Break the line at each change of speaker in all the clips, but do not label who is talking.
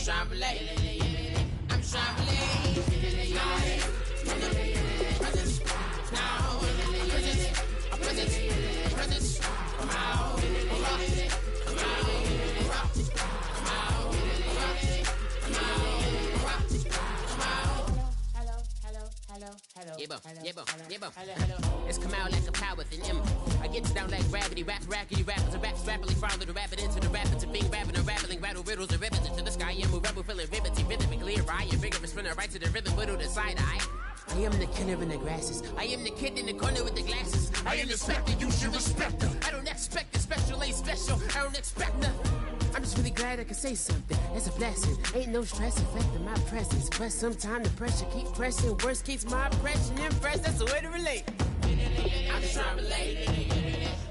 trying to relate. I'm trying to relate. Presence. Now. Presence. Come out. Come out. It's come out like a power within him. I get down like gravity, rackety rappers and raps rapidly follow the rabbit into the rapids and being rapping and rattling, rattle riddles and rivets into the sky. I'm a rebel feeling rhythmically right and vigorous, spinning right to the rhythm, widow to side eye. I am the killer in the grasses. I am the kid in the corner with the glasses. I am the specter, you should respect her. I don't expect a special, ain't special. I don't expect nothing. I'm just really glad I can say something. It's a blessing. Ain't no stress affecting my presence. But sometimes the pressure keep pressing. Worst keeps my impression impressed. That's the way to relate. I'm just trying to relate.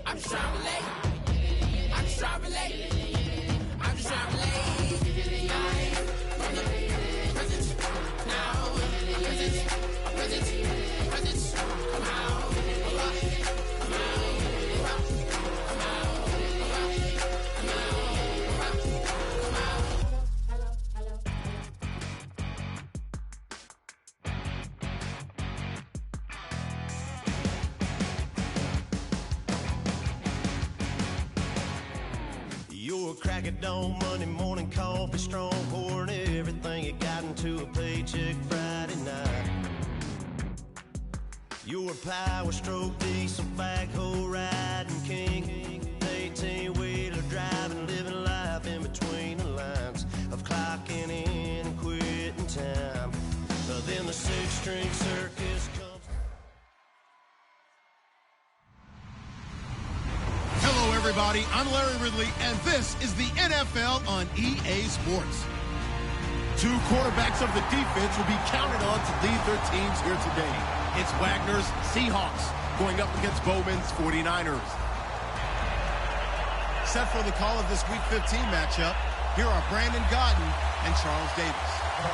I'm just trying to relate. I'm just trying to relate. I'm just trying to relate. Presence. Now. Presence. Come out.
You're a crack at dawn, Monday morning coffee, strong, pouring everything you got into a paycheck Friday night. You're a power stroke, diesel backhoe riding king, 18-wheeler driving, living life in between the lines of clocking in and quitting time. Then the six-string circus comes.
Hello, everybody. I'm Larry Ridley, and this is the NFL on EA Sports. Two quarterbacks of the defense will be counted on to lead their teams here today. It's Wagner's Seahawks going up against Bowman's 49ers. Set for the call of this Week 15 matchup, here are Brandon Godden and Charles Davis.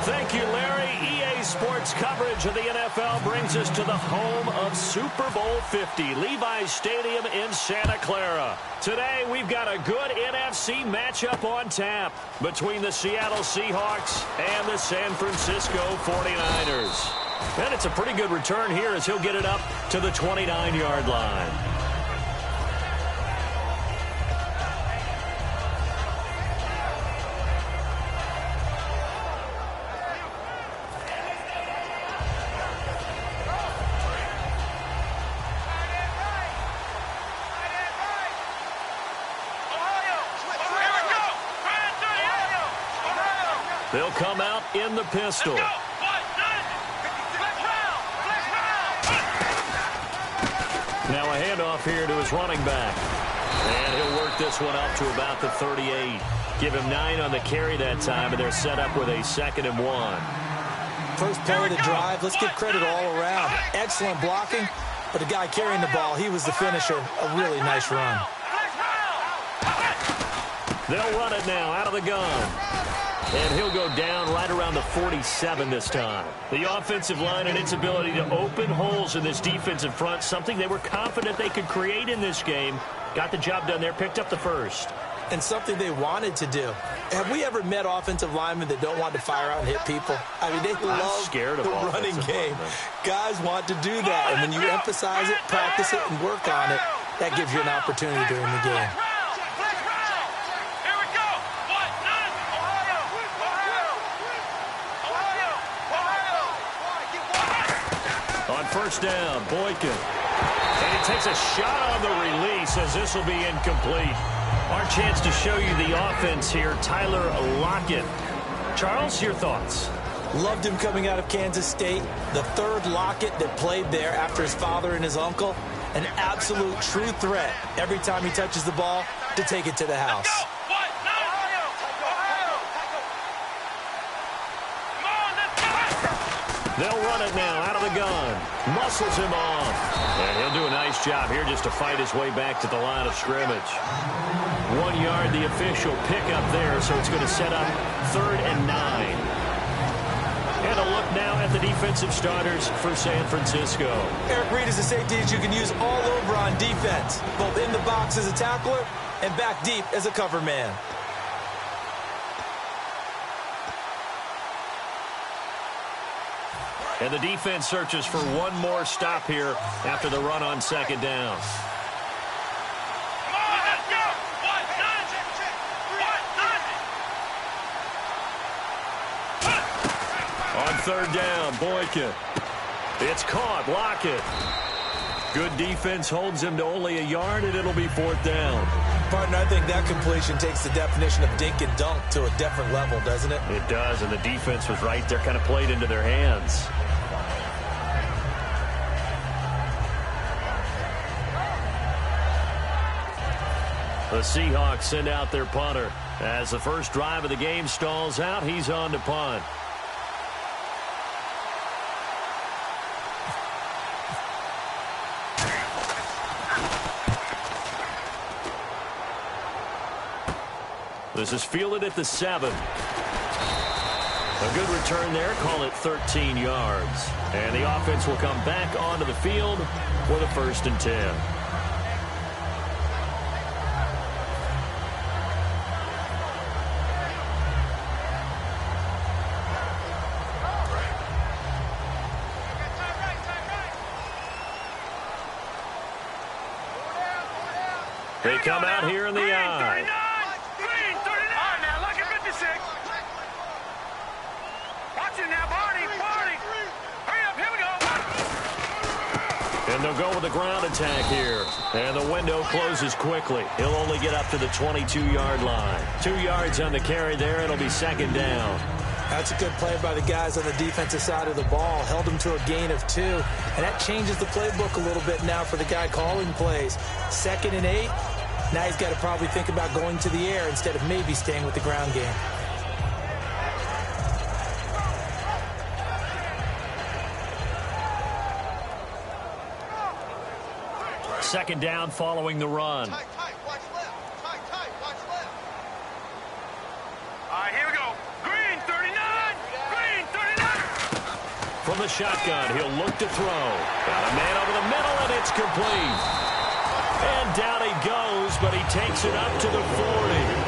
Thank you, Larry. EA Sports coverage of the NFL brings us to the home of Super Bowl 50, Levi's Stadium in Santa Clara. Today, we've got a good NFC matchup on tap between the Seattle Seahawks and the San Francisco 49ers. And it's a pretty good return here as he'll get it up to the 29-yard line. They'll come out in the pistol. Now a handoff here to his running back. And he'll work this one up to about the 38. Give him 9 on the carry that time, and they're set up with a 2nd and 1.
First play of the drive, let's give credit all around. Excellent blocking, but the guy carrying the ball, he was the finisher. A really nice run.
They'll run it now out of the gun. And he'll go down right around the 47 this time. The offensive line and its ability to open holes in this defensive front, something they were confident they could create in this game. Got the job done there, picked up the first.
And something they wanted to do. Have we ever met offensive linemen that don't want to fire out and hit people? I mean, they love the running game. Guys want to do that. And when you emphasize it, practice it, and work on it, that gives you an opportunity during the game.
First down, Boykin. And he takes a shot on the release as this will be incomplete. Our chance to show you the offense here, Tyler Lockett. Charles, your thoughts?
Loved him coming out of Kansas State. The third Lockett that played there after his father and his uncle. An absolute true threat every time he touches the ball to take it to the house.
They'll run it now out of the gun. Muscles him off. And he'll do a nice job here just to fight his way back to the line of scrimmage. 1 yard, the official pickup there, so it's going to set up 3rd and 9. And a look now at the defensive starters for San Francisco.
Eric Reid is a safety that you can use all over on defense, both in the box as a tackler and back deep as a cover man.
And the defense searches for one more stop here after the run on second down. On third down, Boykin. It's caught. Lockett. Good defense holds him to only a yard, and it'll be fourth down.
Partner, I think that completion takes the definition of dink and dunk to a different level, doesn't it?
It does, and the defense was right there, kind of played into their hands. The Seahawks send out their punter. As the first drive of the game stalls out, he's on to punt. This is fielded at the 7. A good return there. Call it 13 yards. And the offense will come back onto the field for the 1st and 10. They come out here in the eye. And they'll go with the ground attack here. And the window closes quickly. He'll only get up to the 22-yard line. 2 yards on the carry there. It'll be second down.
That's a good play by the guys on the defensive side of the ball. Held him to a gain of 2. And that changes the playbook a little bit now for the guy calling plays. 2nd and 8. Now he's got to probably think about going to the air instead of maybe staying with the ground game.
Second down following the run.
Tight, watch left. Tight, watch left. All right, here we go. Green, 39. Green, 39.
From the shotgun, he'll look to throw. Got a man over the middle, and it's complete. And down he goes, but he takes it up to the 40.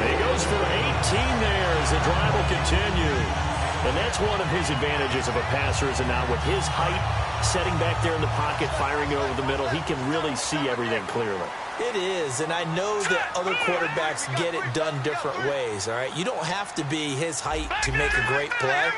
He goes for 18 there as the drive will continue. And that's one of his advantages of a passer, is not with his height, setting back there in the pocket, firing it over the middle. He can really see everything clearly.
It is, and I know that other quarterbacks get it done different ways, all right? You don't have to be his height to make a great play.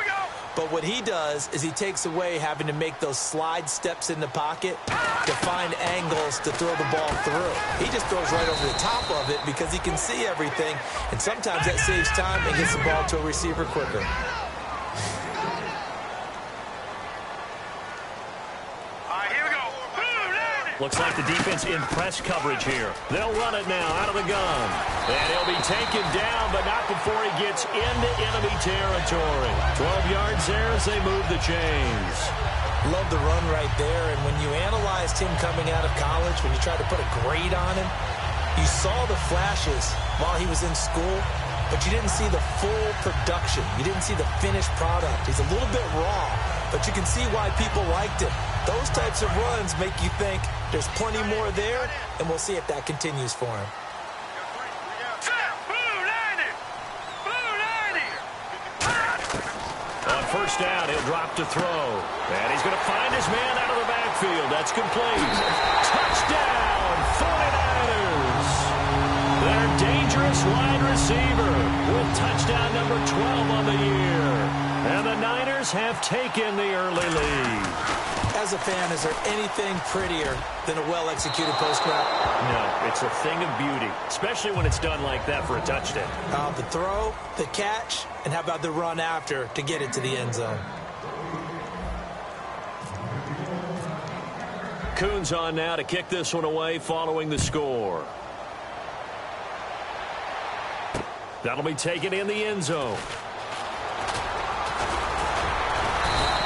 But what he does is he takes away having to make those slide steps in the pocket to find angles to throw the ball through. He just throws right over the top of it because he can see everything, and sometimes that saves time and gets the ball to a receiver quicker.
Looks like the defense in press coverage here. They'll run it now out of the gun. And he'll be taken down, but not before he gets into enemy territory. 12 yards there as they move the chains.
Love the run right there. And when you analyzed him coming out of college, when you tried to put a grade on him, you saw the flashes while he was in school, but you didn't see the full production. You didn't see the finished product. He's a little bit raw, but you can see why people liked him. Those types of runs make you think there's plenty more there, and we'll see if that continues for him.
On first down, he'll drop to throw. And he's going to find his man out of the backfield. That's complete. Touchdown, 49ers. Their dangerous wide receiver with touchdown number 12 on the year. And the Niners have taken the early lead.
As a fan, is there anything prettier than a well-executed post route?
No, it's a thing of beauty, especially when it's done like that for a touchdown.
The throw, the catch, and how about the run after to get into the end zone?
Coons on now to kick this one away following the score. That'll be taken in the end zone.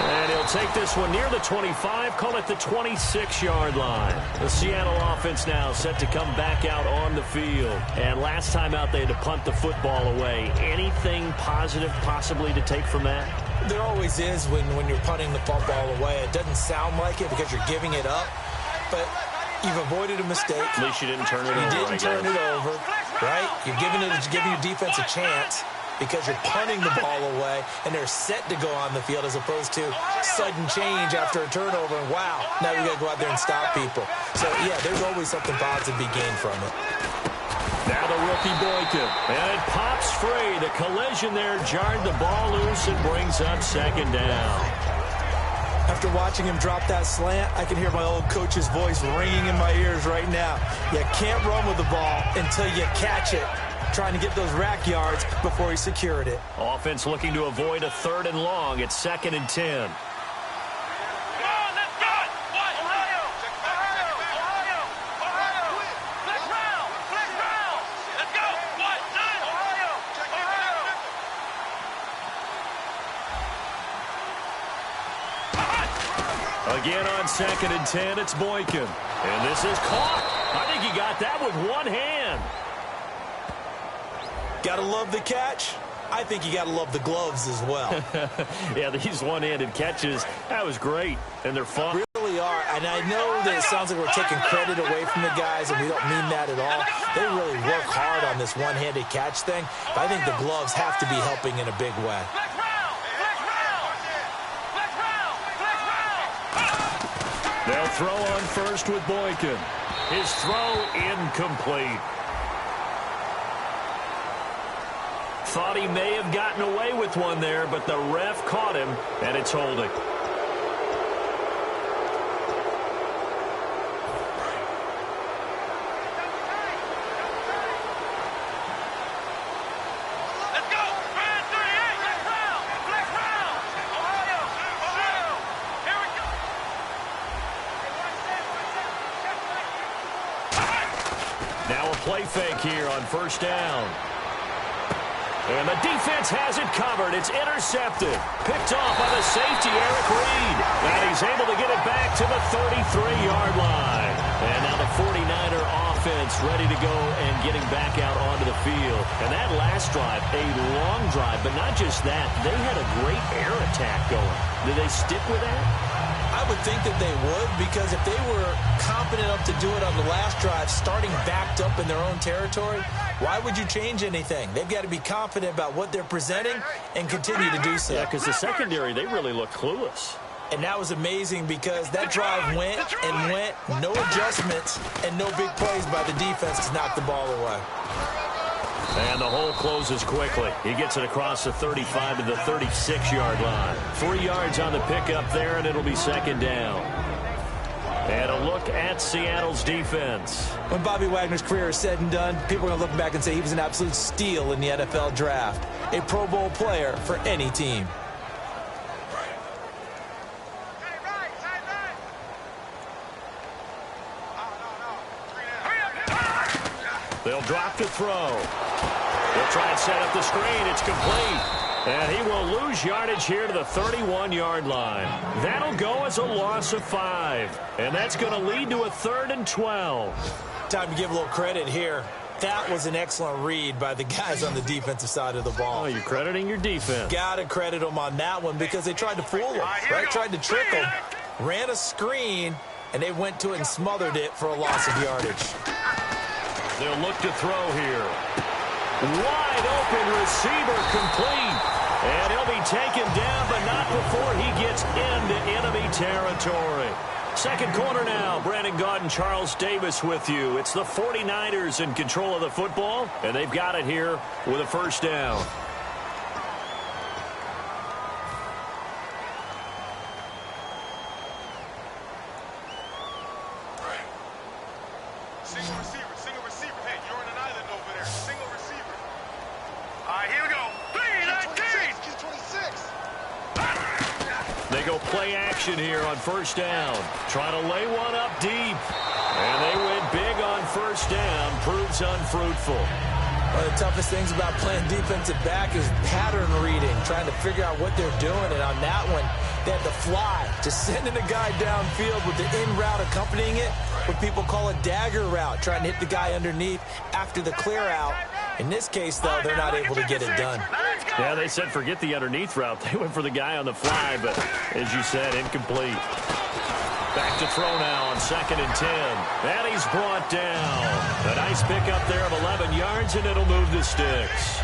And he'll take this one near the 25, call it the 26-yard line. The Seattle offense now set to come back out on the field. And last time out, they had to punt the football away. Anything positive possibly to take from that?
There always is when you're punting the football away. It doesn't sound like it because you're giving it up, but you've avoided a mistake.
At least you didn't turn it over.
You didn't turn it over, right? You're giving your defense a chance. because you're punting the ball away and they're set to go on the field as opposed to sudden change after a turnover and wow, now we got to go out there and stop people. So, yeah, there's always something positive to be gained from it.
Now the rookie Boykin, and it pops free. The collision there jarred the ball loose and brings up second down.
After watching him drop that slant, I can hear my old coach's voice ringing in my ears right now. You can't run with the ball until you catch it, trying to get those rack yards before he secured it.
Offense looking to avoid a 3rd and long. It's 2nd and 10. Again on 2nd and 10, it's Boykin. And this is caught. I think he got that with one hand.
Gotta love the catch. I think you gotta love the gloves as well.
Yeah, these one-handed catches, that was great. And they're fun.
Really are. And I know that it sounds like we're taking credit away from the guys, and we don't mean that at all. They really work hard on this one-handed catch thing. But I think the gloves have to be helping in a big way.
They'll throw on first with Boykin. His throw incomplete. Thought he may have gotten away with one there, but the ref caught him, and it's holding. Play fake here on 1st down. And the defense has it covered. It's intercepted. Picked off by the safety, Eric Reed. And he's able to get it back to the 33-yard line. And now the 49er offense ready to go and getting back out onto the field. And that last drive, a long drive, but not just that. They had a great air attack going. Did they stick with that?
I would think that they would, because if they were confident enough to do it on the last drive, starting backed up in their own territory, why would you change anything? They've got to be confident about what they're presenting and continue to do so.
Yeah, because the secondary, they really look clueless.
And that was amazing because that drive went and went, no adjustments, and no big plays by the defense to knock the ball away.
And the hole closes quickly. He gets it across the 35 to the 36-yard line. 3 yards on the pickup there, and it'll be 2nd down. And a look at Seattle's defense.
When Bobby Wagner's career is said and done, people are going to look back and say he was an absolute steal in the NFL draft. A Pro Bowl player for any team.
They'll drop to throw. They'll try and set up the screen. It's complete. And he will lose yardage here to the 31-yard line. That'll go as a loss of 5. And that's going to lead to a 3rd and 12.
Time to give a little credit here. That was an excellent read by the guys on the defensive side of the ball.
Oh, you're crediting your defense.
Got to credit them on that one because they tried to fool him, right? Tried to trick him. Ran a screen, and they went to it and smothered it for a loss of yardage.
They'll look to throw here. Wide open receiver complete. And he'll be taken down, but not before he gets into enemy territory. Second quarter now. Brandon Gaudin, Charles Davis with you. It's the 49ers in control of the football, and they've got it here with a 1st down.
Single receiver. Hey, you're on an island over there. Single receiver. All right, here we go. 26.
They go play action here on 1st down. Trying to lay one up deep. And they win big on 1st down. Proves unfruitful.
One of the toughest things about playing defensive back is pattern reading, trying to figure out what they're doing. And on that one, they had to fly, just sending a guy downfield with the in route accompanying it, what people call a dagger route, trying to hit the guy underneath after the clear out. In this case, though, they're not able to get it done.
Yeah, they said forget the underneath route. They went for the guy on the fly, but as you said, incomplete. Back to throw now on 2nd and 10. And he's brought down. A nice pickup there of 11 yards, and it'll move the sticks.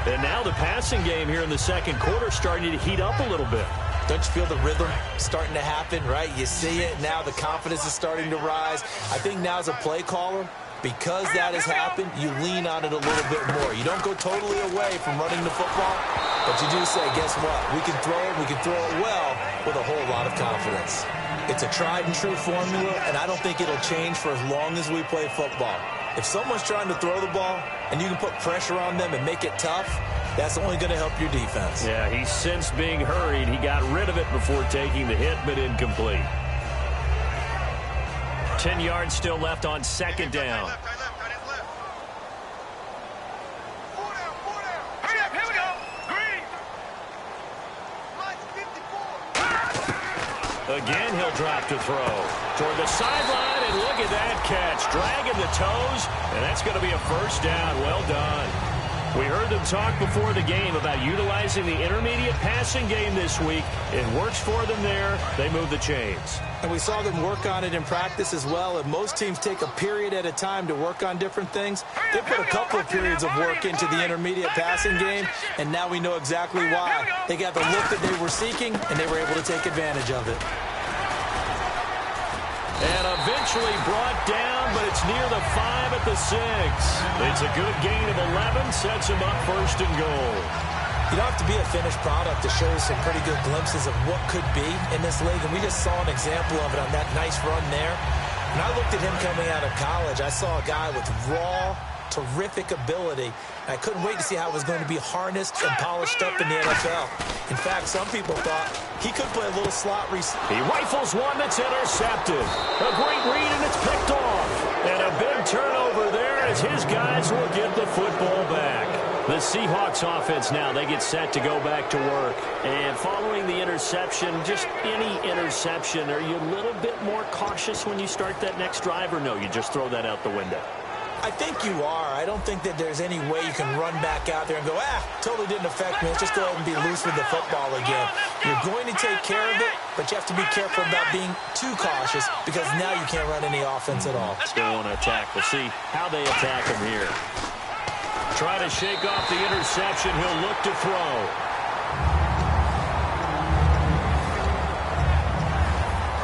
And now the passing game here in the second quarter starting to heat up a little bit.
Don't you feel the rhythm starting to happen, right? You see it now. The confidence is starting to rise. I think now as a play caller, because that has happened, you lean on it a little bit more. You don't go totally away from running the football, but you do say, guess what? We can throw it. We can throw it well with a whole lot of confidence. It's a tried and true formula, and I don't think it'll change for as long as we play football. If someone's trying to throw the ball and you can put pressure on them and make it tough, that's only going to help your defense.
Yeah, he's since being hurried. He got rid of it before taking the hit, but incomplete. 10 yards still left on second down. Again, he'll drop to throw toward the sideline, and look at that catch. Dragging the toes, and that's going to be a first down. Well done. We heard them talk before the game about utilizing the intermediate passing game this week. It works for them there. They move the chains.
And we saw them work on it in practice as well. And most teams take a period at a time to work on different things. They put a couple of periods of work into the intermediate passing game, and now we know exactly why. They got the look that they were seeking, and they were able to take advantage of it.
And eventually brought down, but it's near the 5 at the 6. It's a good gain of 11, sets him up first and goal.
You don't have to be a finished product to show some pretty good glimpses of what could be in this league, and we just saw an example of it on that nice run there. When I looked at him coming out of college, I saw a guy with raw, terrific ability. I couldn't wait to see how it was going to be harnessed and polished up in the NFL. In fact, some people thought he could play a little slot receiver.
He rifles one that's intercepted. A great read, and it's picked off. And a big turnover there as his guys will get the football back. The Seahawks offense now, they get set to go back to work. And following the interception, just any interception, are you a little bit more cautious when you start that next drive, or no, you just throw that out the window?
I think you are. I don't think that there's any way you can run back out there and go, totally didn't affect me. Let's just go ahead and be loose with the football again. You're going to take care of it, but you have to be careful about being too cautious because now you can't run any offense at all.
They want to attack. We'll see how they attack him here. Try to shake off the interception. He'll look to throw.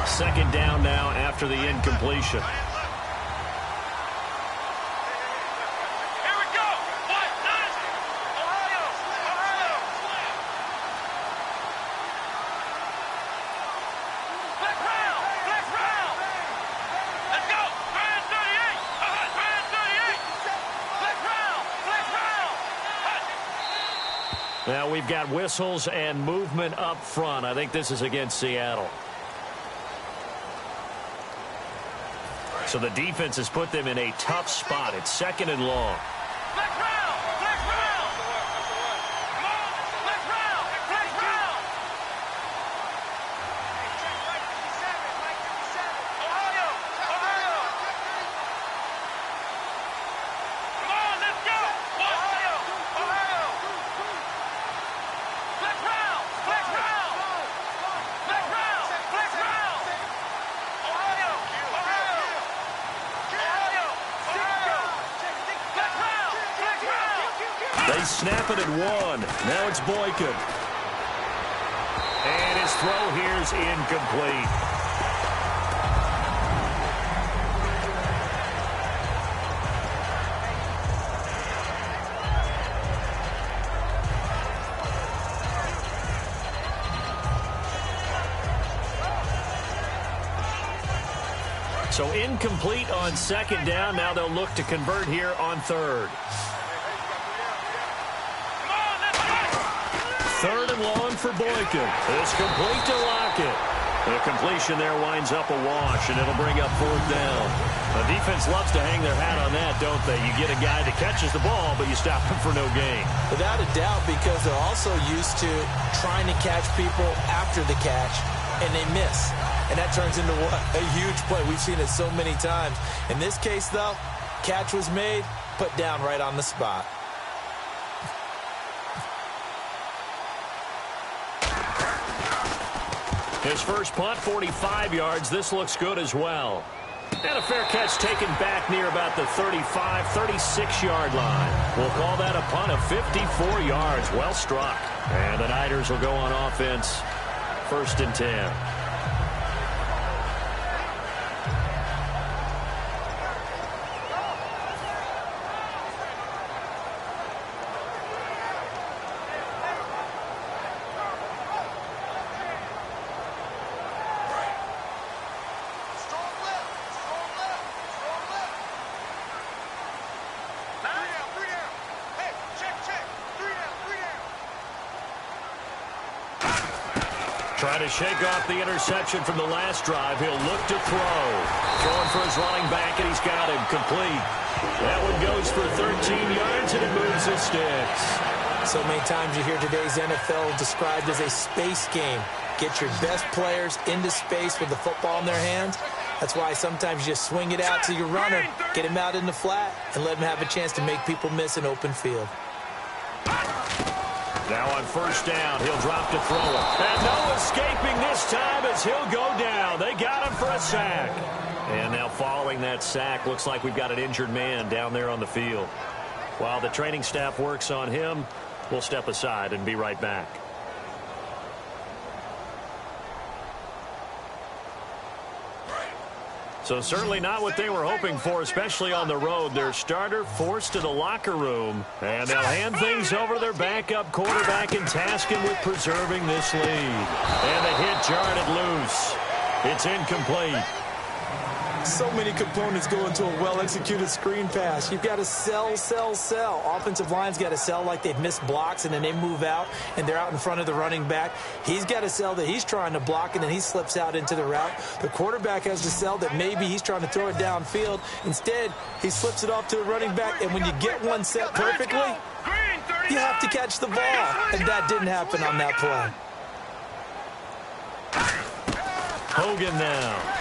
Second down now after the incompletion. Now we've got whistles and movement up front. I think this is against Seattle. So the defense has put them in a tough spot. It's second and long. They snap it at 1. Now it's Boykin. And his throw here is incomplete. So incomplete on second down. Now they'll look to convert here on third. Third and long for Boykin. It's complete to Lockett. The completion there winds up a wash, and it'll bring up fourth down. The defense loves to hang their hat on that, don't they? You get a guy that catches the ball, but you stop him for no gain.
Without a doubt, because they're also used to trying to catch people after the catch, and they miss. And that turns into what? A huge play. We've seen it so many times. In this case, though, catch was made, put down right on the spot.
His first punt, 45 yards. This looks good as well. And a fair catch taken back near about the 35, 36-yard line. We'll call that a punt of 54 yards. Well struck. And the Niners will go on offense. 1st and 10. Trying to shake off the interception from the last drive. He'll look to throw. Throwing for his running back, and he's got him complete. That one goes for 13 yards, and it moves his sticks.
So many times you hear today's NFL described as a space game. Get your best players into space with the football in their hands. That's why sometimes you just swing it out to your runner, get him out in the flat, and let him have a chance to make people miss an open field.
Now on 1st down, he'll drop to throw it. And no escaping this time as he'll go down. They got him for a sack. And now following that sack, looks like we've got an injured man down there on the field. While the training staff works on him, we'll step aside and be right back. So certainly not what they were hoping for, especially on the road. Their starter forced to the locker room, and they'll hand things over to their backup quarterback and task him with preserving this lead. And the hit jarred it loose. It's incomplete.
So many components go into a well-executed screen pass. You've got to sell, sell, sell. Offensive line's got to sell like they've missed blocks, and then they move out, and they're out in front of the running back. He's got to sell that he's trying to block, and then he slips out into the route. The quarterback has to sell that maybe he's trying to throw it downfield. Instead, he slips it off to the running back, and when you get one set perfectly, you have to catch the ball. And that didn't happen on that play.
Hogan now.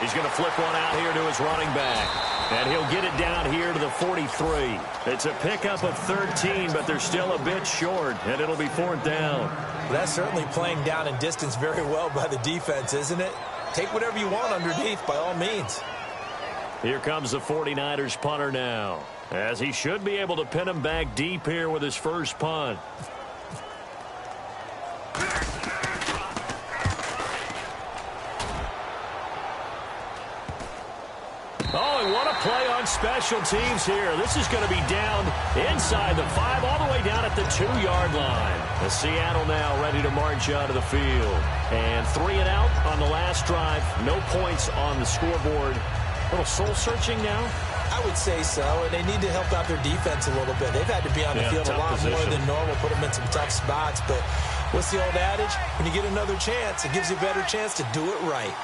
He's going to flip one out here to his running back. And he'll get it down here to the 43. It's a pickup of 13, but they're still a bit short, and it'll be 4th down.
That's certainly playing down in distance very well by the defense, isn't it? Take whatever you want underneath, by all means.
Here comes the 49ers punter now, as he should be able to pin him back deep here with his first punt. Oh, and what a play on special teams here. This is going to be down inside the 5, all the way down at the 2-yard line. The Seattle now ready to march out of the field. And 3 and out on the last drive. No points on the scoreboard. A little soul-searching now?
I would say so, and they need to help out their defense a little bit. They've had to be on the field a lot more than normal, put them in some tough spots. But what's the old adage? When you get another chance, it gives you a better chance to do it right.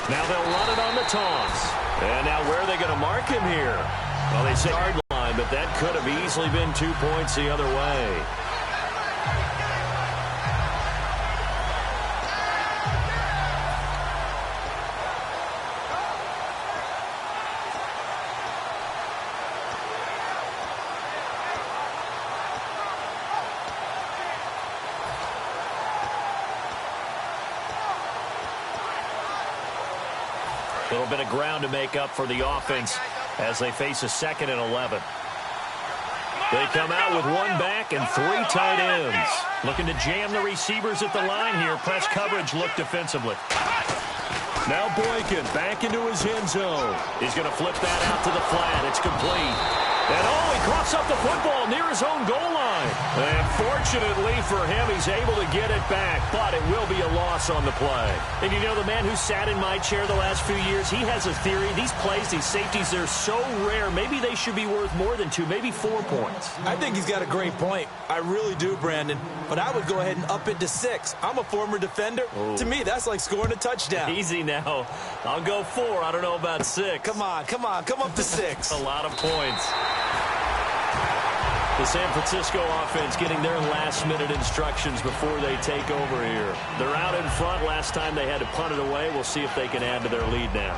Now they'll run it on the toss. And now where are they going to mark him here? Well, they say yard line, but that could have easily been 2 points the other way. A little bit of ground to make up for the offense as they face a 2nd and 11. They come out with 1 back and 3 tight ends. Looking to jam the receivers at the line here. Press coverage look defensively. Now Boykin back into his end zone. He's going to flip that out to the flat. It's complete. And oh, he coughs up the football near his own goal line. And fortunately for him, he's able to get it back, but it will be a loss on the play. And you know, the man who sat in my chair the last few years, he has a theory. These plays, these safeties, they're so rare. Maybe they should be worth more than 2, maybe 4 points.
I think he's got a great point. I really do, Brandon. But I would go ahead and up it to 6. I'm a former defender. Ooh. To me, that's like scoring a touchdown.
Easy now. I'll go 4. I don't know about 6.
Come on. Come up to 6.
A lot of points. The San Francisco offense getting their last-minute instructions before they take over here. They're out in front. Last time they had to punt it away. We'll see if they can add to their lead now.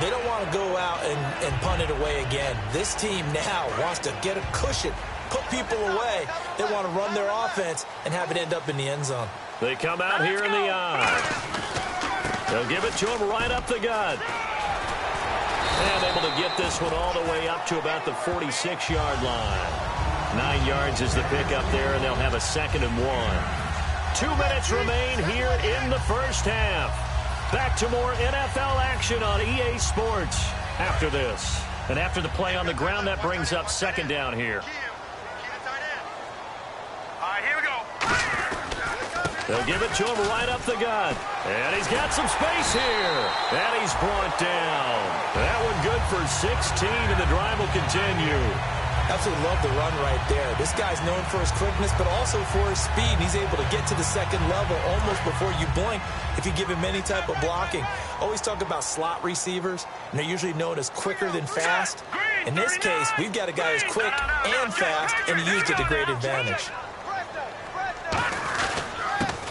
They don't want to go out and punt it away again. This team now wants to get a cushion, put people away. They want to run their offense and have it end up in the end zone.
They come out here in the eye. They'll give it to him right up the gut. And able to get this one all the way up to about the 46-yard line. 9 yards is the pickup there, and they'll have a 2nd and 1. 2 minutes remain here in the first half. Back to more NFL action on EA Sports after this. And after the play on the ground, that brings up 2nd down here.
All right, here we go.
They'll give it to him right up the gut. And he's got some space here. And he's brought down. That one good for 16, and the drive will continue.
Absolutely love the run right there. This guy's known for his quickness, but also for his speed. And he's able to get to the 2nd level almost before you blink if you give him any type of blocking. Always talk about slot receivers, and they're usually known as quicker than fast. In this case, we've got a guy who's quick and fast, and he used it to great advantage.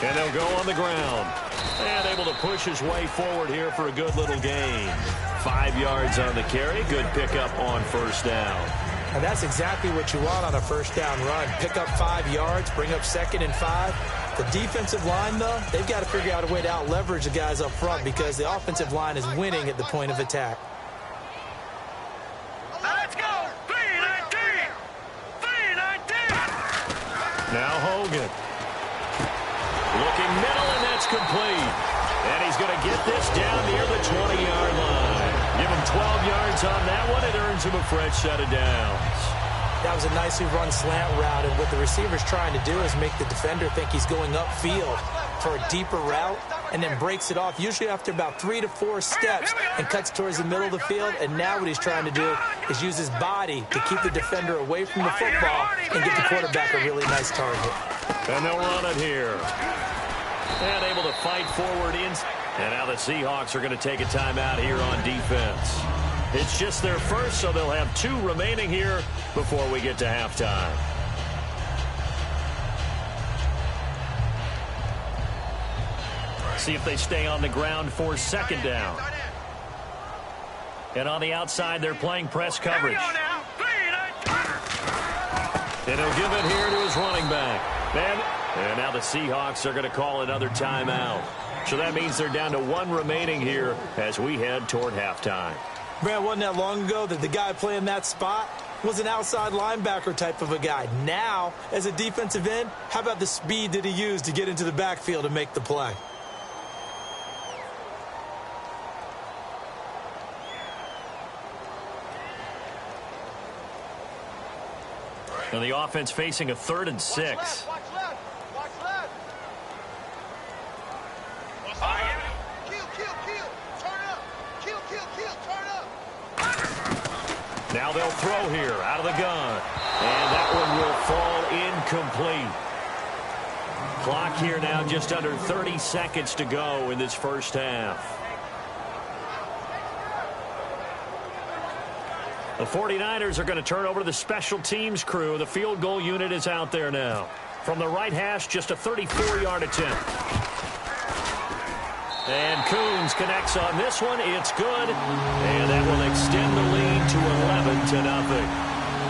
And they'll go on the ground. And able to push his way forward here for a good little gain. 5 yards on the carry. Good pickup on 1st down.
And that's exactly what you want on a 1st down run. Pick up 5 yards, bring up 2nd and 5. The defensive line, though, they've got to figure out a way to out-leverage the guys up front because the offensive line is winning at the point of attack.
Let's go. 3-19. 3-19.
Now Hogan. Looking middle, and that's complete. And he's going to get this down near the 20-yard line. Give him 12 yards on that one. It earns him a fresh set of downs.
That was a nicely run slant route, and what the receiver's trying to do is make the defender think he's going upfield for a deeper route and then breaks it off, usually after about 3 to 4 steps, and cuts towards the middle of the field. And now what he's trying to do is use his body to keep the defender away from the football and give the quarterback a really nice target.
And they'll run it here. And able to fight forward in. And now the Seahawks are going to take a timeout here on defense. It's just their first, so they'll have 2 remaining here before we get to halftime. See if they stay on the ground for 2nd down. And on the outside, they're playing press coverage. And he'll give it here to his running back. And now the Seahawks are going to call another timeout. So that means they're down to 1 remaining here as we head toward halftime.
Brad, wasn't that long ago that the guy playing that spot was an outside linebacker type of a guy. Now, as a defensive end, how about the speed that he used to get into the backfield and make the play?
And the offense facing a 3rd and 6. Now they'll throw here out of the gun. And that one will fall incomplete. Clock here now just under 30 seconds to go in this first half. The 49ers are going to turn over to the special teams crew. The field goal unit is out there now. From the right hash, just a 34-yard attempt. And Coons connects on this one. It's good. And that will extend the lead to 11-0.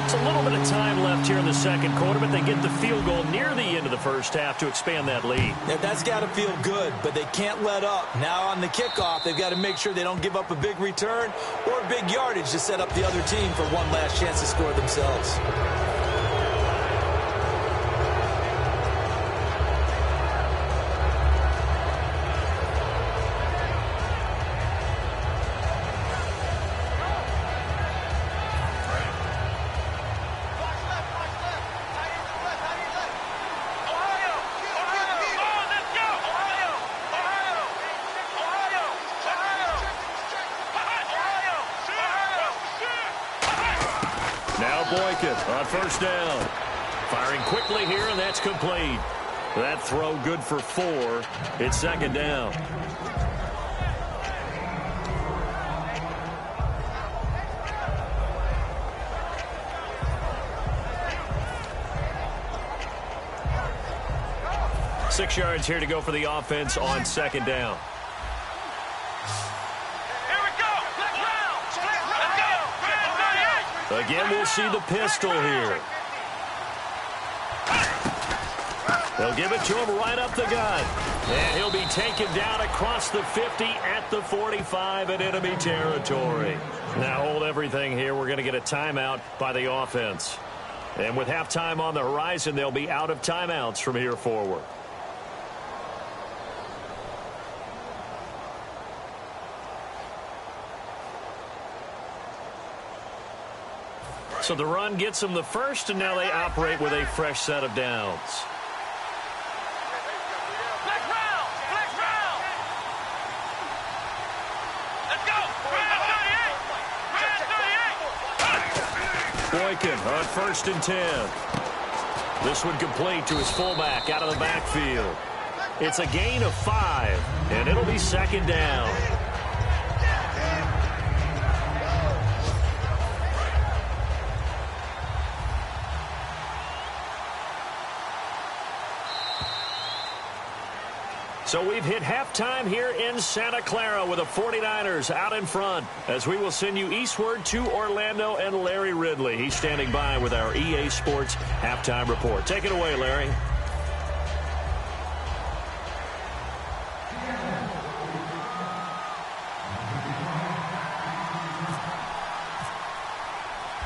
It's a little bit of time left here in the 2nd quarter, but they get the field goal near the end of the first half to expand that lead.
Yeah, that's got to feel good, but they can't let up. Now on the kickoff, they've got to make sure they don't give up a big return or big yardage to set up the other team for one last chance to score themselves.
On 1st down. Firing quickly here, and that's complete. That throw good for 4. It's 2nd down. Six yards here to go for the offense on 2nd down. Again, we'll see the pistol here. They'll give it to him right up the gut. And he'll be taken down across the 50 at the 45 in enemy territory. Now hold everything here. We're going to get a timeout by the offense. And with halftime on the horizon, they'll be out of timeouts from here forward. So the run gets them the first, and now they operate with a fresh set of downs.
Flex round! Flex round! Let's go! Round 38! Round 38!
Boykin on 1st and 10. This one complete to his fullback out of the backfield. It's a gain of 5, and it'll be 2nd down. So we've hit halftime here in Santa Clara with the 49ers out in front as we will send you eastward to Orlando and Larry Ridley. He's standing by with our EA Sports halftime report. Take it away, Larry.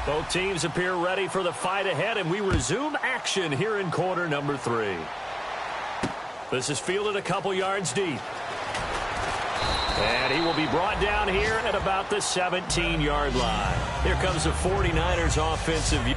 Both teams appear ready for the fight ahead, and we resume action here in quarter number 3. This is fielded a couple yards deep. And he will be brought down here at about the 17-yard line. Here comes the 49ers offensive.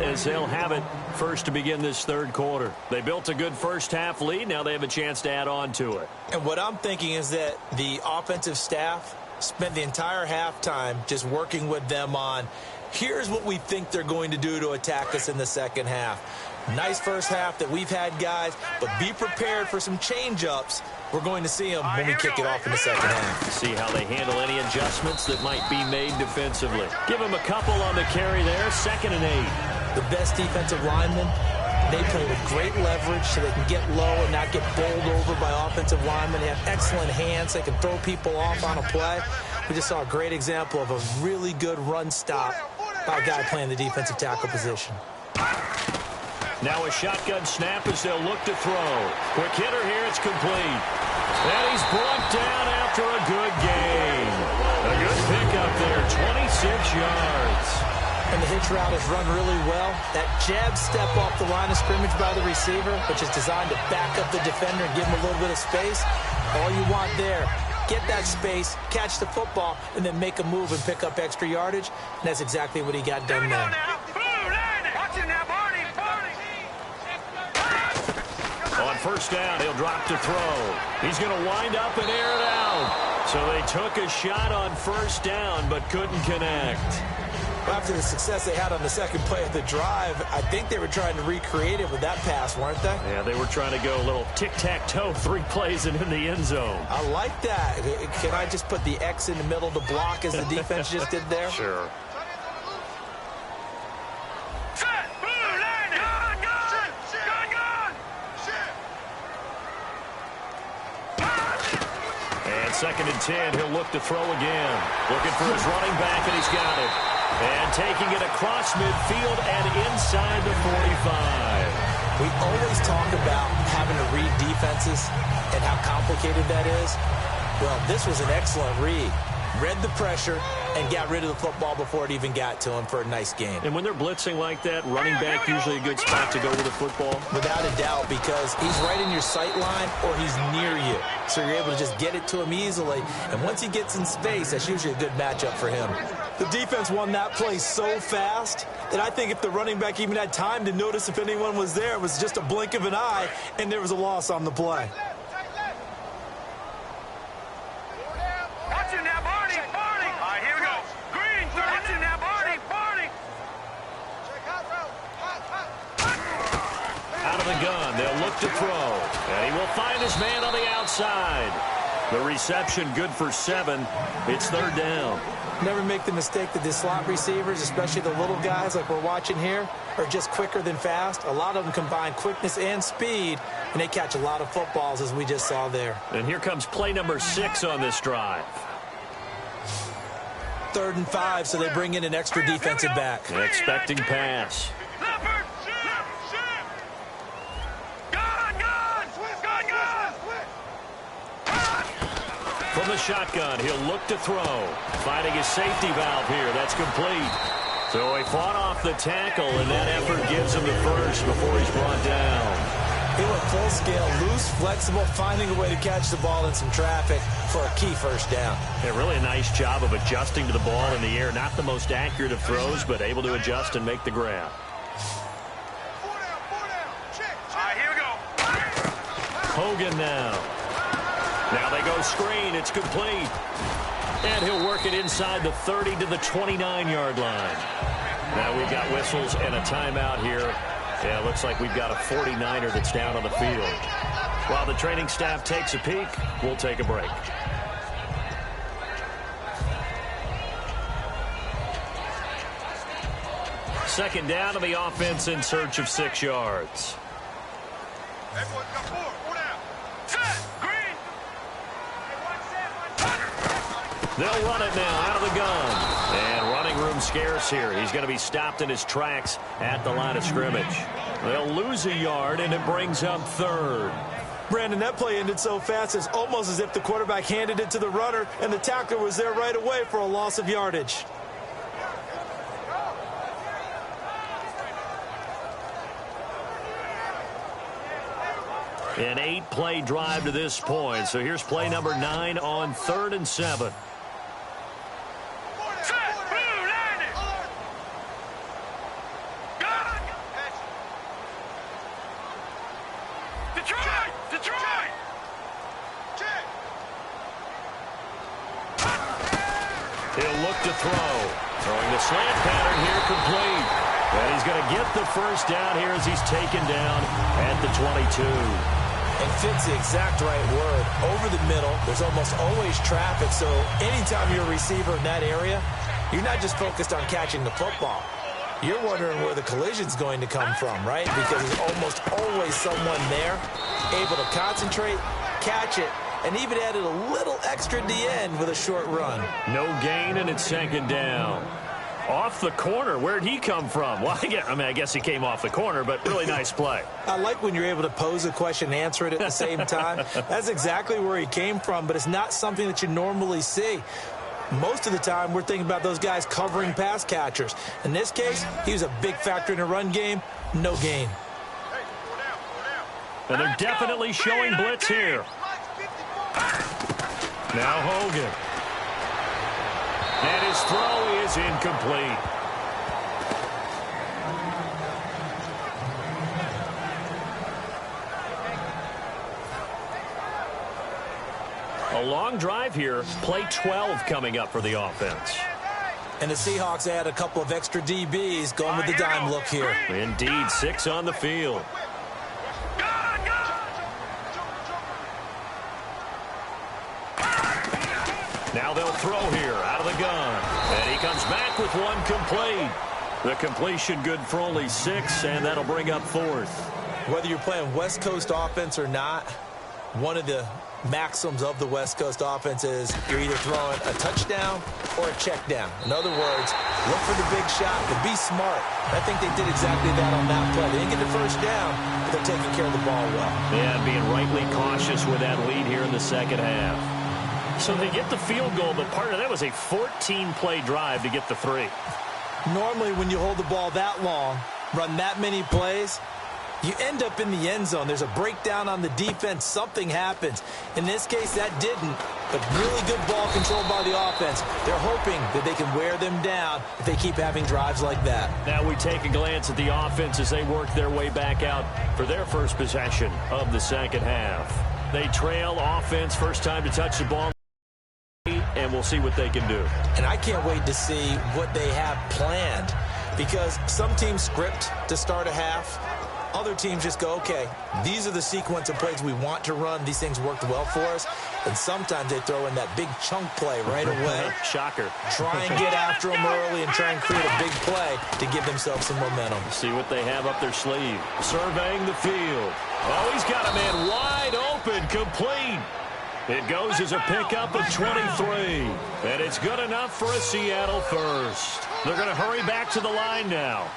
As they'll have it first to begin this third quarter. They built a good first half lead. Now they have a chance to add on to it.
And what I'm thinking is that the offensive staff spent the entire halftime just working with them on, here's what we think they're going to do to attack us in the second half. Nice first half that we've had, guys, but be prepared for some change-ups. We're going to see them when we kick it off in the second half.
See how they handle any adjustments that might be made defensively. Give them a couple on the carry there, 2nd and 8.
The best defensive linemen, they play with great leverage so they can get low and not get bowled over by offensive linemen. They have excellent hands. They can throw people off on a play. We just saw a great example of a really good run stop by a guy playing the defensive tackle position.
Now a shotgun snap as they'll look to throw. Quick hitter here, it's complete. And he's brought down after a good gain. A good pickup there, 26 yards.
And the hitch route is run really well. That jab step off the line of scrimmage by the receiver, which is designed to back up the defender and give him a little bit of space. All you want there, get that space, catch the football, and then make a move and pick up extra yardage. And that's exactly what he got done there.
On 1st down, he'll drop to throw. He's going to wind up and air it out. So they took a shot on 1st down but couldn't connect.
After the success they had on the second play of the drive, I think they were trying to recreate it with that pass, weren't they?
Yeah, they were trying to go a little tic-tac-toe, 3 plays and in the end zone.
I like that. Can I just put the X in the middle to block as the defense just did there?
Sure. And 2nd and 10, he'll look to throw again. Looking for his running back, and he's got it. And taking it across midfield and inside the 45.
We always talk about having to read defenses and how complicated that is. Well, this was an excellent read. Read the pressure and got rid of the football before it even got to him for a nice game.
And when they're blitzing like that, running back usually a good spot to go with the football?
Without a doubt, because he's right in your sight line or he's near you. So you're able to just get it to him easily. And once he gets in space, that's usually a good matchup for him. The defense won that play so fast that I think if the running back even had time to notice if anyone was there, it was just a blink of an eye, and there was a loss on the play.
Watch him now, Barney. Barney. All right, here we go. Green, watch him now, Barney. Barney.
Out of the gun, they'll look to throw. And he will find his man on the outside. The reception good for 7. It's 3rd down.
Never make the mistake that the slot receivers, especially the little guys like we're watching here, are just quicker than fast. A lot of them combine quickness and speed, and they catch a lot of footballs, as we just saw there.
And here comes play number 6 on this drive.
3rd and 5, so they bring in an extra defensive back.
An expecting pass. From the shotgun, he'll look to throw. Finding his safety valve here. That's complete. So he fought off the tackle, and that effort gives him the first before he's brought down.
He went full scale, loose, flexible, finding a way to catch the ball in some traffic for a key first down.
Yeah, really a nice job of adjusting to the ball in the air. Not the most accurate of throws, but able to adjust and make the grab.
All right, here we go.
Hogan now. Now they go screen. It's complete. And he'll work it inside the 30 to the 29-yard line. Now we've got whistles and a timeout here. Yeah, it looks like we've got a 49er that's down on the field. While the training staff takes a peek, we'll take a break. Second down to the offense in search of 6 yards.
Everyone's got 4. 4 down. Set. Green.
They'll run it now out of the gun. And running room scarce here. He's going to be stopped in his tracks at the line of scrimmage. They'll lose a yard, and it brings up 3rd.
Brandon, that play ended so fast, it's almost as if the quarterback handed it to the runner, and the tackler was there right away for a loss of yardage.
An 8-play drive to this point. So here's play number 9 on 3rd and 7. He'll look to throw. Throwing the slant pattern here complete. And he's going to get the first down here as he's taken down at the 22.
And fits the exact right word. Over the middle, there's almost always traffic, so anytime you're a receiver in that area, you're not just focused on catching the football. You're wondering where the collision's going to come from, right? Because there's almost always someone there able to concentrate, catch it, and even added a little extra at the end with a short run.
No gain, and it's 2nd down. Off the corner. Where'd he come from? Well, I guess he came off the corner, but really nice play.
I like when you're able to pose a question and answer it at the same time. That's exactly where he came from, but it's not something that you normally see. Most of the time, we're thinking about those guys covering pass catchers. In this case, he was a big factor in the run game. No gain.
And they're definitely showing blitz here. Now Hogan. And his throw is incomplete. A long drive here. Play 12 coming up for the offense.
And the Seahawks add a couple of extra DBs going with the dime look here.
Indeed, 6 on the field. Now they'll throw here out of the gun. And he comes back with one complete. The completion good for only 6, and that'll bring up 4th.
Whether you're playing West Coast offense or not, one of the maxims of the West Coast offense is you're either throwing a touchdown or a check down. In other words, look for the big shot, but be smart. I think they did exactly that on that play. They didn't get the first down, but they're taking care of the ball well.
Yeah, being rightly cautious with that lead here in the second half. So they get the field goal, but part of that was a 14-play drive to get the 3.
Normally, when you hold the ball that long, run that many plays, You end up in the end zone. There's a breakdown on the defense. Something happens. In this case, that didn't. But really good ball control by the offense. They're hoping that they can wear them down if they keep having drives like that.
Now we take a glance at the offense as they work their way back out for their first possession of the second half. They trail offense, first time to touch the ball, and we'll see what they can do.
And I can't wait to see what they have planned, because some teams script to start a half. Other teams just go, okay, these are the sequence of plays we want to run. These things worked well for us. And sometimes they throw in that big chunk play right away.
Shocker.
Try and get after them early and try and create a big play to give themselves some momentum.
See what they have up their sleeve. Surveying the field. Oh, he's got a man wide open, complete. It goes as a pickup of 23. And it's good enough for a Seattle first. They're going to hurry back to the line now.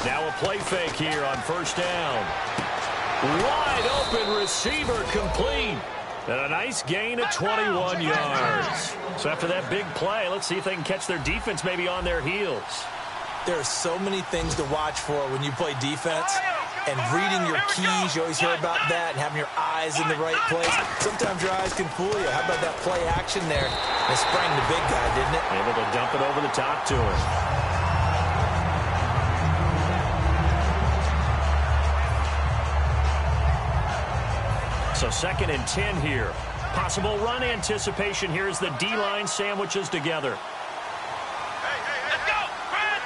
Now a play fake here on first down. Wide open receiver complete. And a nice gain of 21 yards. So after that big play, let's see if they can catch their defense maybe on their heels.
There are so many things to watch for when you play defense. And reading your keys, you always hear about that, and having your eyes in the right place. Sometimes your eyes can fool you. How about that play action there? They sprang the big guy, didn't it?
Able to dump it over the top to him. So 2nd and 10 here. Possible run anticipation here as the D-line sandwiches together.
Let's go! Brand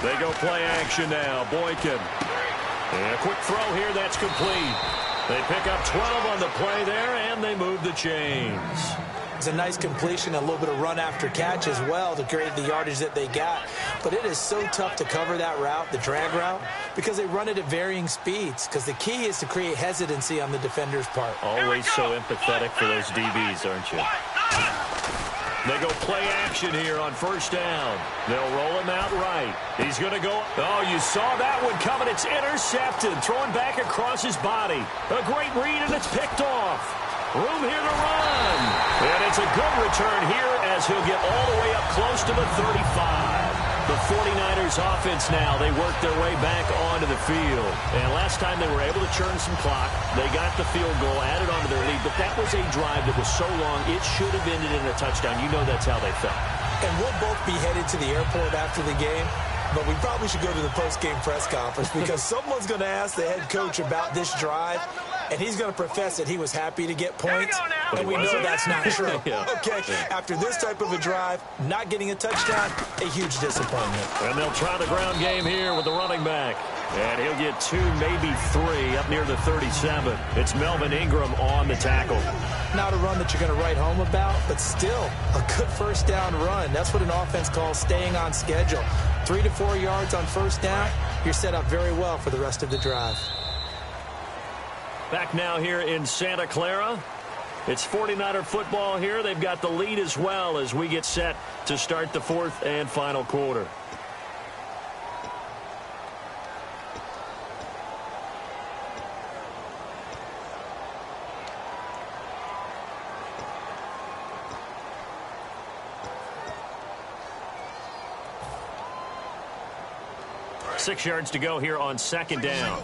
38!
They go play action now. Boykin. And a quick throw here. That's complete. They pick up 12 on the play there, and they move the chains.
It's a nice completion, a little bit of run after catch as well to create the yardage that they got. But it is so tough to cover that route, the drag route, because they run it at varying speeds. Because the key is to create hesitancy on the defender's part.
Always so empathetic for those DBs, aren't you? They go play action here on first down. They'll roll him out right. He's going to go. Oh, you saw that one coming. It's intercepted. Throwing back across his body. A great read, and it's picked off. Room here to run. And it's a good return here as he'll get all the way up close to the 35. The 49ers offense now, they work their way back onto the field. And last time they were able to churn some clock. They got the field goal, added onto their lead. But that was a drive that was so long, it should have ended in a touchdown. You know that's how they felt.
And we'll both be headed to the airport after the game. But we probably should go to the post-game press conference because someone's going to ask the head coach about this drive, and he's going to profess that he was happy to get points, and we know that's not true. Okay, after this type of a drive, not getting a touchdown, a huge disappointment.
And they'll try the ground game here with the running back. And he'll get 2, maybe 3 up near the 37. It's Melvin Ingram on the tackle.
Not a run that you're going to write home about, but still a good first down run. That's what an offense calls staying on schedule. 3 to 4 yards on first down, you're set up very well for the rest of the drive.
Back now here in Santa Clara. It's 49er football here. They've got the lead as well as we get set to start the 4th and final quarter. Six yards to go here on second down.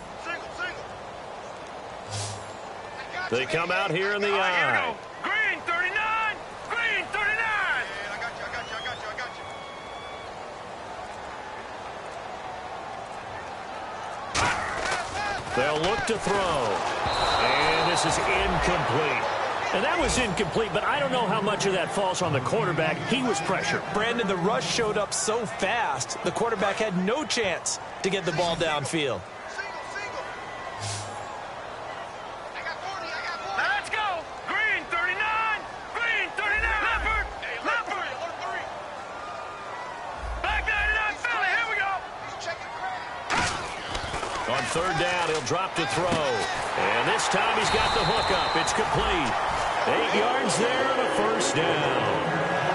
They come out here in the eye.
Green 39! Green 39! I got you.
They'll look to throw. And this is incomplete. And that was incomplete, but I don't know how much of that falls on the quarterback. He was pressured.
Brandon, the rush showed up so fast, the quarterback had no chance to get the ball downfield.
Let's go! Green 39! Green 39! Leopard! Leopard! Back 99 Philly, here we go!
On third down, he'll drop to throw. And this time he's got the hook up. It's complete. 8 yards there and a first down.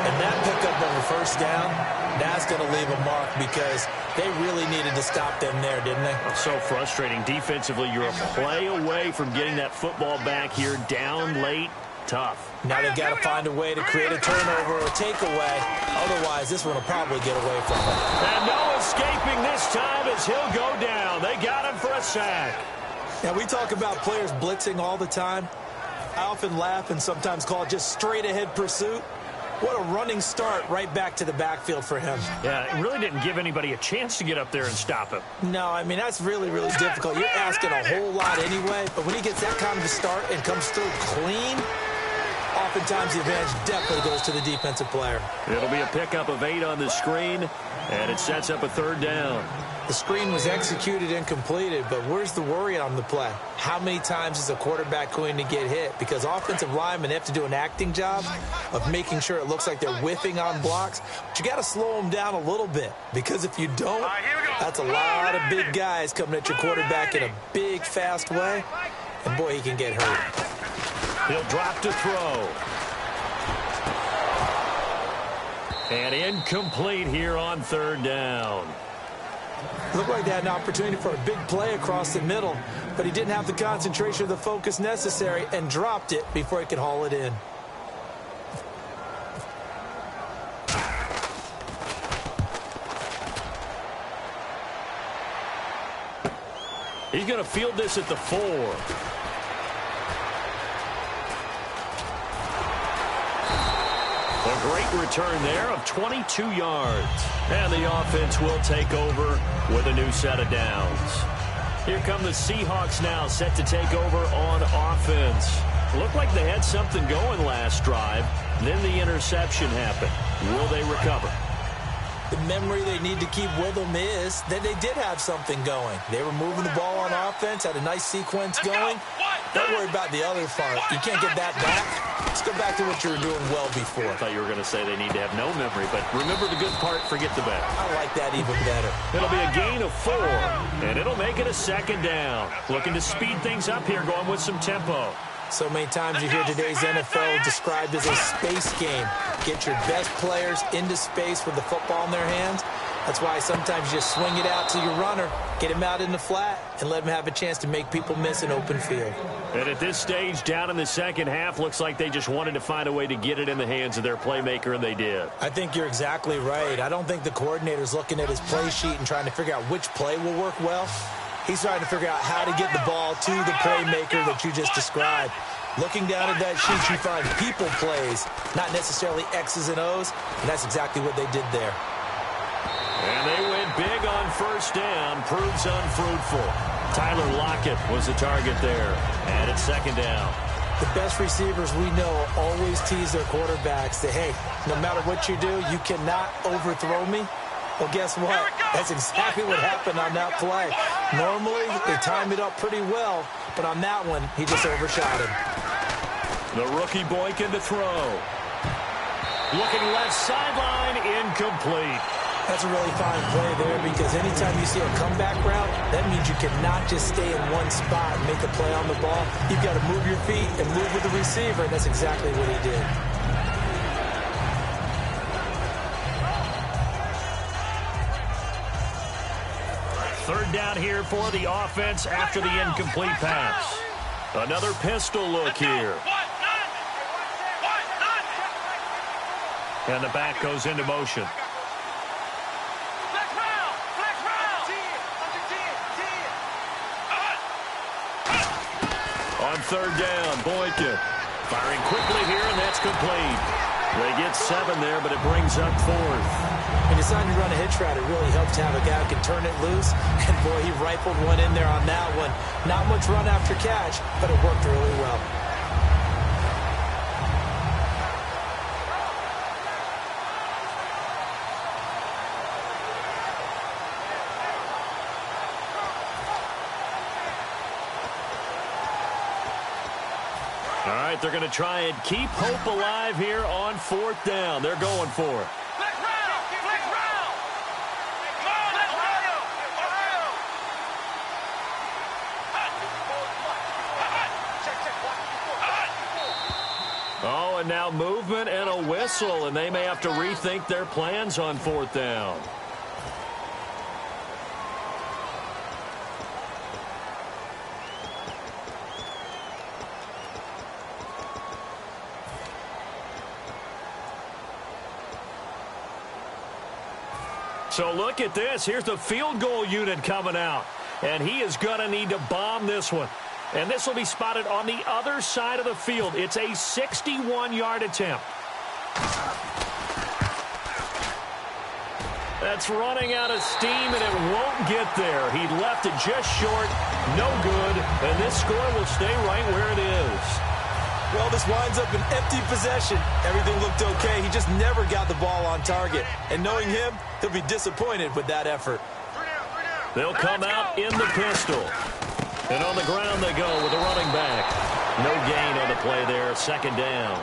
And that pickup of a first down, that's going to leave a mark because they really needed to stop them there, didn't they?
So frustrating. Defensively, you're a play away from getting that football back here down late. tough.
Now they've got to find a way to create a turnover or a takeaway. Otherwise, this one will probably get away from them.
And no escaping this time as he'll go down. They got him for a sack.
Now, we talk about players blitzing all the time. I often laugh and sometimes call it just straight-ahead pursuit. What a running start right back to the backfield for him.
Yeah, it really didn't give anybody a chance to get up there and stop him.
No, I mean, that's really, really difficult. You're asking a whole lot anyway, but when he gets that kind of a start and comes through clean, oftentimes the advantage definitely goes to the defensive player.
It'll be a pickup of 8 on the screen, and it sets up a 3rd down.
The screen was executed and completed, but where's the worry on the play? How many times is a quarterback going to get hit? Because offensive linemen have to do an acting job of making sure it looks like they're whiffing on blocks. But you got to slow them down a little bit, because if you don't, that's a lot of big guys coming at your quarterback in a big, fast way. And, boy, he can get hurt.
He'll drop to throw. And incomplete here on 3rd down.
Looked like they had an opportunity for a big play across the middle, but he didn't have the concentration or the focus necessary and dropped it before he could haul it in.
He's going to field this at the 4. A great return there of 22 yards. And the offense will take over with a new set of downs. Here come the Seahawks now, set to take over on offense. Looked like they had something going last drive. Then the interception happened. Will they recover?
The memory they need to keep with them is that they did have something going. They were moving the ball on offense, had a nice sequence going. Don't worry about the other part. You can't get that back. Let's go back to what you were doing well before.
I thought you were going to say they need to have no memory, but remember the good part, forget the bad.
I like that even better.
It'll be a gain of 4, and it'll make it a 2nd down. Looking to speed things up here, going with some tempo.
So many times you hear today's NFL described as a space game. Get your best players into space with the football in their hands. That's why sometimes you just swing it out to your runner, get him out in the flat, and let him have a chance to make people miss an open field.
And at this stage, down in the 2nd half, looks like they just wanted to find a way to get it in the hands of their playmaker, and they did.
I think you're exactly right. I don't think the coordinator's looking at his play sheet and trying to figure out which play will work well. He's trying to figure out how to get the ball to the playmaker that you just described. Looking down at that sheet, you find people plays, not necessarily X's and O's, and that's exactly what they did there.
And they went big on 1st down, proves unfruitful. Tyler Lockett was the target there, and it's 2nd down.
The best receivers we know always tease their quarterbacks that, hey, no matter what you do, you cannot overthrow me. Well, guess what? That's exactly what happened on that play. Normally, they time it up pretty well, but on that one, he just overshot him.
The rookie Boykin to throw. Looking left sideline, incomplete.
That's a really fine play there, because anytime you see a comeback route, that means you cannot just stay in one spot and make a play on the ball. You've got to move your feet and move with the receiver, and that's exactly what he did.
Third down here for the offense after the incomplete pass. Another pistol look here. And the back goes into motion. On 3rd down, Boykin firing quickly here, and that's complete. They get 7 there, but it brings up 4th.
When you decide to run a hitch route, it really helps to have a guy who can turn it loose. And, boy, he rifled one in there on that one. Not much run after catch, but it worked really well.
All right, they're going to try and keep hope alive here on 4th down. They're going for it. Oh, and now movement and a whistle, and they may have to rethink their plans on 4th down. So look at this. Here's the field goal unit coming out. And he is going to need to bomb this one. And this will be spotted on the other side of the field. It's a 61-yard attempt. That's running out of steam, and it won't get there. He left it just short. No good. And this score will stay right where it is.
Well, this winds up an empty possession. Everything looked okay. He just never got the ball on target. And knowing him, he'll be disappointed with that effort.
They'll come out in the pistol. And on the ground they go with the running back. No gain on the play there. Second down.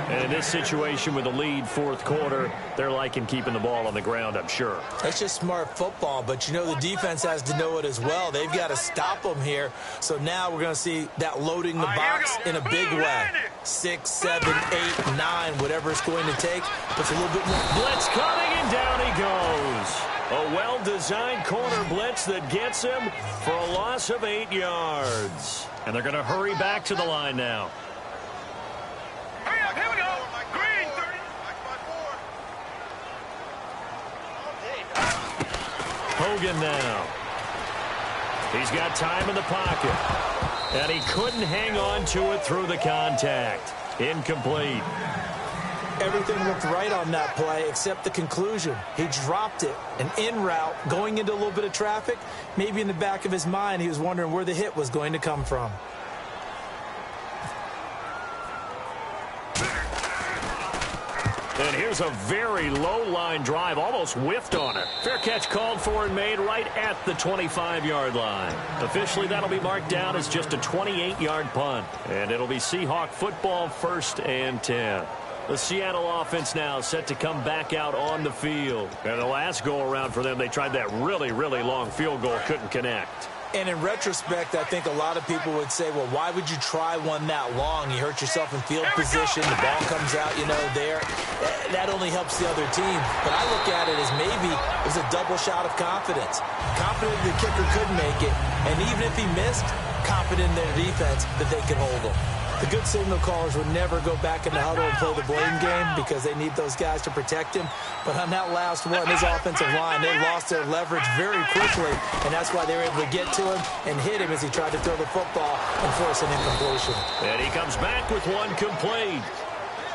And in this situation with the lead fourth quarter, they're liking keeping the ball on the ground, I'm sure.
That's just smart football, but you know the defense has to know it as well. They've got to stop them here. So now we're going to see that loading the box in a big way. 6, 7, 8, 9, whatever it's going to take. Puts a little bit more.
Blitz coming, and down he goes. A well-designed corner blitz that gets him for a loss of 8 yards. And they're going to hurry back to the line now.
Here we go. Green 30.
Hogan now. He's got time in the pocket. And he couldn't hang on to it through the contact. Incomplete.
Everything looked right on that play except the conclusion. He dropped it, an en route, going into a little bit of traffic. Maybe in the back of his mind he was wondering where the hit was going to come from.
And here's a very low-line drive, almost whiffed on it. Fair catch called for and made right at the 25-yard line. Officially, that'll be marked down as just a 28-yard punt. And it'll be Seahawk football, 1st and 10. The Seattle offense now set to come back out on the field. And the last go-around for them, they tried that really, really long field goal, couldn't connect.
And in retrospect, I think a lot of people would say, well, why would you try one that long? You hurt yourself in field position. The ball comes out, there. That only helps the other team. But I look at it as maybe it was a double shot of confidence. Confident the kicker could make it. And even if he missed, confident in their defense that they can hold him. The good signal callers would never go back in the huddle and play the blame game because they need those guys to protect him. But on that last one, his offensive line, they lost their leverage very quickly, and that's why they were able to get to him and hit him as he tried to throw the football and force an incompletion.
And he comes back with one complete.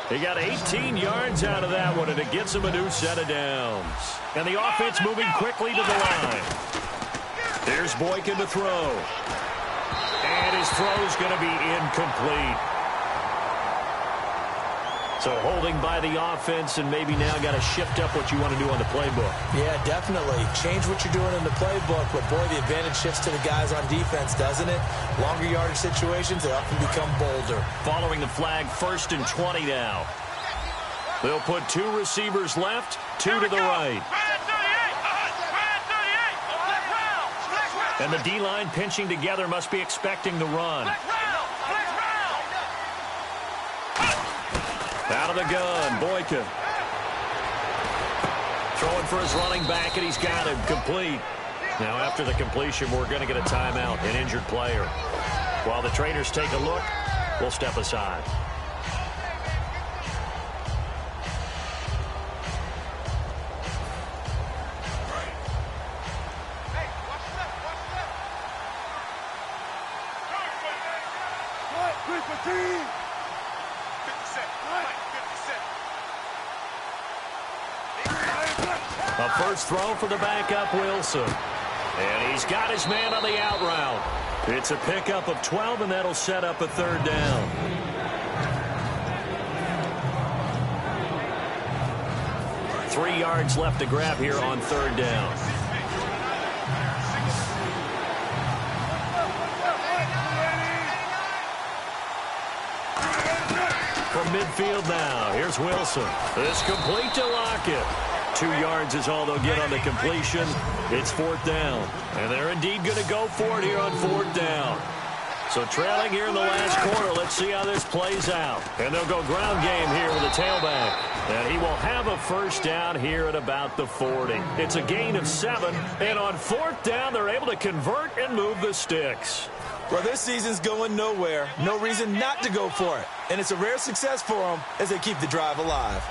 He got 18 yards out of that one, and it gets him a new set of downs. And the offense moving quickly to the line. There's Boykin to throw. And his throw's going to be incomplete. So holding by the offense, and maybe now got to shift up what you want to do on the playbook.
Yeah, definitely. Change what you're doing in the playbook, but boy, the advantage shifts to the guys on defense, doesn't it? Longer yardage situations, they often become bolder.
Following the flag, 1st and 20 now. They'll put 2 receivers left, 2 to the right. And the D-line pinching together must be expecting the run. Out of the gun, Boykin. Throwing for his running back, and he's got him complete. Now, after the completion, we're going to get a timeout, an injured player. While the trainers take a look, we'll step aside. A first throw for the backup, Wilson. And he's got his man on the out route. It's a pickup of 12, and that'll set up a 3rd down. Three yards left to grab here on 3rd down. From midfield now, here's Wilson. This complete to Lockett. 2 yards is all they'll get on the completion. It's 4th down. And they're indeed going to go for it here on 4th down. So trailing here in the last quarter, let's see how this plays out. And they'll go ground game here with a tailback. And he will have a 1st down here at about the 40. It's a gain of 7. And on 4th down, they're able to convert and move the sticks.
Well, this season's going nowhere. No reason not to go for it. And it's a rare success for them as they keep the drive alive.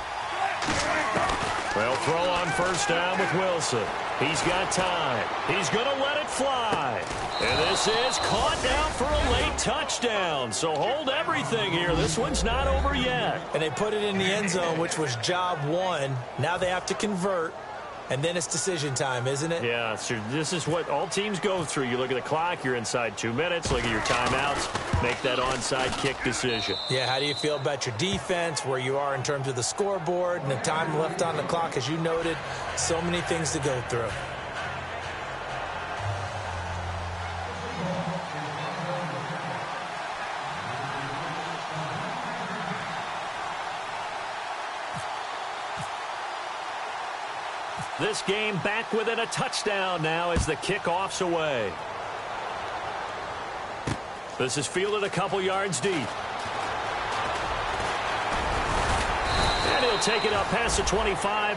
Well, throw on first down with Wilson. He's got time. He's going to let it fly. And this is caught down for a late touchdown. So hold everything here. This one's not over yet.
And they put it in the end zone, which was job one. Now they have to convert. And then it's decision time, isn't it?
Yeah, so this is what all teams go through. You look at the clock, you're inside 2 minutes. Look at your timeouts. Make that onside kick decision.
Yeah, how do you feel about your defense, where you are in terms of the scoreboard and the time left on the clock? As you noted, so many things to go through.
This game back within a touchdown now as the kickoff's away. This is fielded a couple yards deep. And he'll take it up past the 25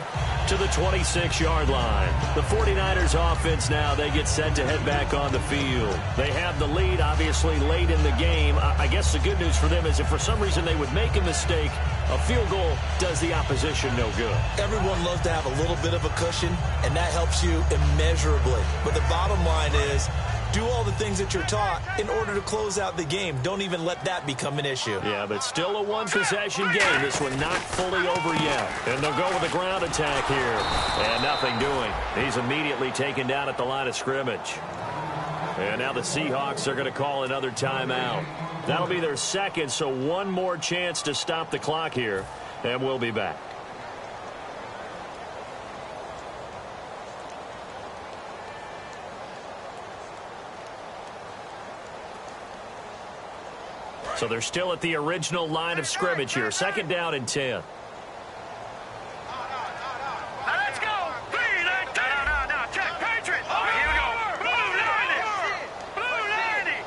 to the 26-yard line. The 49ers offense now, they get set to head back on the field. They have the lead, obviously, late in the game. I guess the good news for them is if for some reason they would make a mistake, a field goal does the opposition no good.
Everyone loves to have a little bit of a cushion, and that helps you immeasurably. But the bottom line is, do all the things that you're taught in order to close out the game. Don't even let that become an issue.
Yeah, but still a one-possession game. This one not fully over yet. And they'll go with a ground attack here. And nothing doing. He's immediately taken down at the line of scrimmage. And now the Seahawks are going to call another timeout. That'll be their second, so one more chance to stop the clock here. And we'll be back. So they're still at the original line of scrimmage here. Second down and 10.
Let's go! Check, Patriot! Here we go! Blue 90! Blue 90!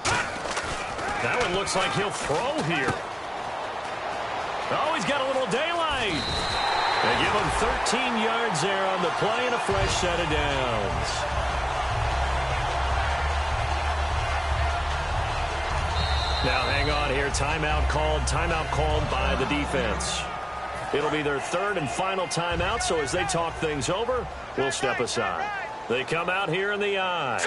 That one looks like he'll throw here. Oh, he's got a little daylight. They give him 13 yards there on the play and a fresh set of downs. Now, hang on here. Timeout called by the defense. It'll be their third and final timeout, so as they talk things over, we'll step aside. They come out here in the eye.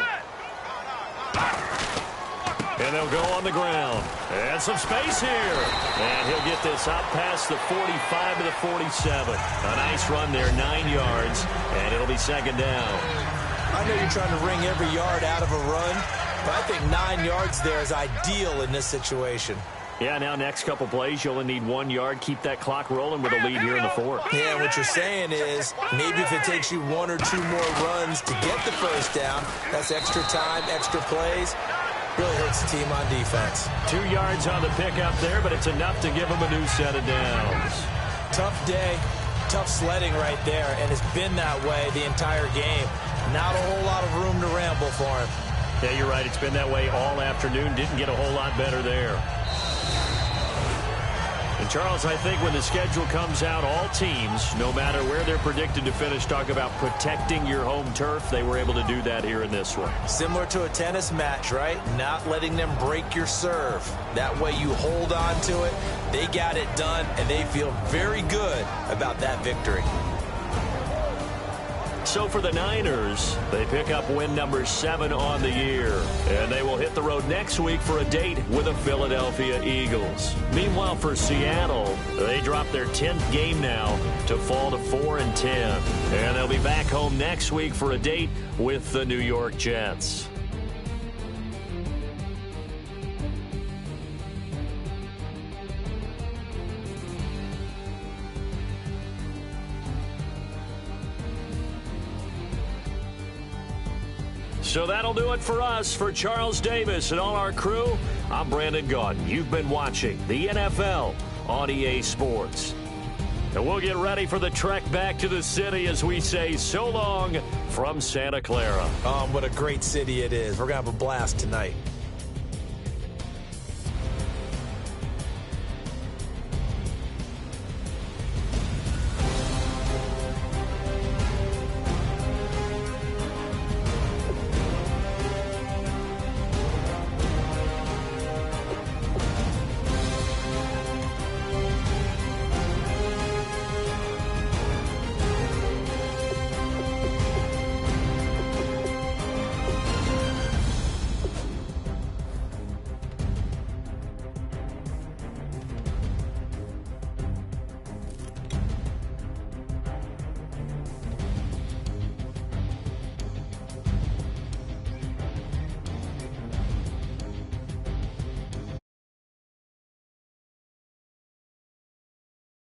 And they'll go on the ground. And some space here. And he'll get this out past the 45 to the 47. A nice run there, 9 yards, and it'll be second down.
I know you're trying to wring every yard out of a run, but I think 9 yards there is ideal in this situation.
Yeah, now next couple plays, you only need 1 yard. Keep that clock rolling with a lead here in the fourth.
Yeah, what you're saying is maybe if it takes you 1 or 2 more runs to get the first down, that's extra time, extra plays. Really hurts the team on defense.
2 yards on the pickup there, but it's enough to give them a new set of downs.
Tough day, tough sledding right there, and it's been that way the entire game. Not a whole lot of room to ramble for him.
Yeah, you're right. It's been that way all afternoon. Didn't get a whole lot better there. And, Charles, I think when the schedule comes out, all teams, no matter where they're predicted to finish, talk about protecting your home turf. They were able to do that here in this one.
Similar to a tennis match, right? Not letting them break your serve. That way you hold on to it. They got it done, and they feel very good about that victory.
So for the Niners, they pick up win number 7 on the year. And they will hit the road next week for a date with the Philadelphia Eagles. Meanwhile, for Seattle, they drop their 10th game now to fall to 4-10. And they'll be back home next week for a date with the New York Jets. So that'll do it for us. For Charles Davis and all our crew, I'm Brandon Gaudin. You've been watching the NFL on EA Sports. And we'll get ready for the trek back to the city as we say so long from Santa Clara.
What a great city it is. We're going to have a blast tonight.